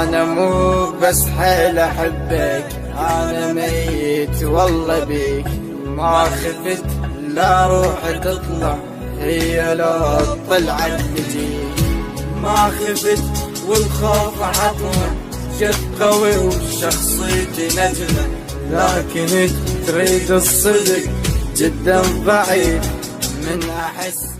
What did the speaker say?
انا مو بس حيل احبك، انا ميت والله بيك. ما خفت لا روح تطلع هي لو طلعت بجيك. ما خفت والخوف عطمه جد قوي وشخصيتي نجمة، لكن تريد الصدق جدا بعيد من احس